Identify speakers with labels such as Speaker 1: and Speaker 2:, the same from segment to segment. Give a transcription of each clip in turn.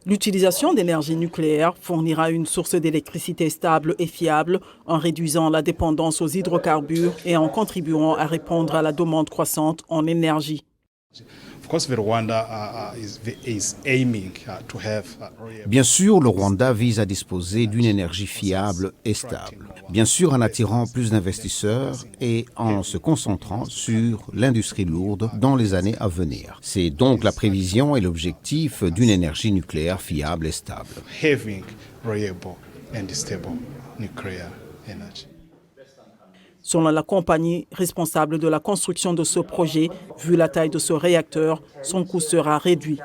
Speaker 1: L'utilisation d'énergie nucléaire fournira une source d'électricité stable et fiable en réduisant la dépendance aux hydrocarbures et en contribuant à répondre à la demande croissante en énergie.
Speaker 2: Bien sûr, le Rwanda vise à disposer d'une énergie fiable et stable. Bien sûr, en attirant plus d'investisseurs et en se concentrant sur l'industrie lourde dans les années à venir. C'est donc la prévision et l'objectif d'une énergie nucléaire fiable et stable.
Speaker 1: Selon la compagnie responsable de la construction de ce projet, vu la taille de ce réacteur, son coût sera réduit.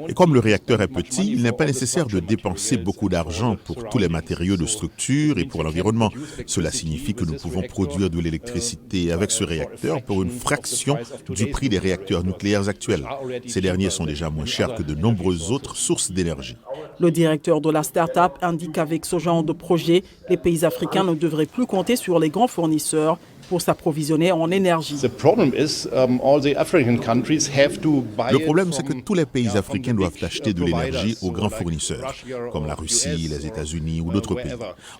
Speaker 3: Et comme le réacteur est petit, il n'est pas nécessaire de dépenser beaucoup d'argent pour tous les matériaux de structure et pour l'environnement. Cela signifie que nous pouvons produire de l'électricité avec ce réacteur pour une fraction du prix des réacteurs nucléaires actuels. Ces derniers sont déjà moins chers que de nombreuses autres sources d'énergie.
Speaker 1: Le directeur de la start-up indique qu'avec ce genre de projet, les pays africains ne devraient plus compter sur les grands fournisseurs pour s'approvisionner en énergie.
Speaker 3: Le problème, c'est que tous les pays africains doivent acheter de l'énergie aux grands fournisseurs, comme la Russie, les États-Unis ou d'autres pays.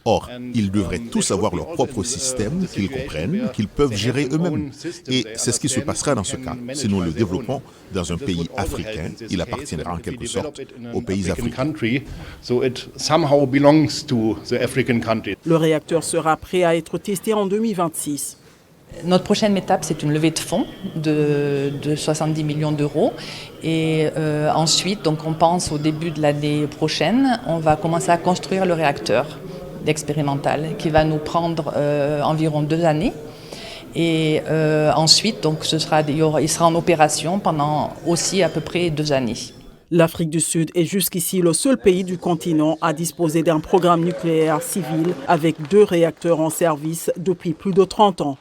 Speaker 3: Or, ils devraient tous avoir leur propre système qu'ils comprennent, qu'ils peuvent gérer eux-mêmes. Et c'est ce qui se passera dans ce cas. Si nous le développons dans un pays africain, il appartiendra en quelque sorte aux pays africains.
Speaker 1: Le réacteur sera prêt à être testé en 2026.
Speaker 4: Notre prochaine étape, c'est une levée de fonds de 70 millions d'euros. Et ensuite, donc on pense au début de l'année prochaine, on va commencer à construire le réacteur expérimental qui va nous prendre environ 2 années. Et ensuite, donc, il sera en opération pendant aussi à peu près 2 années.
Speaker 1: L'Afrique du Sud est jusqu'ici le seul pays du continent à disposer d'un programme nucléaire civil avec 2 réacteurs en service depuis plus de 30 ans.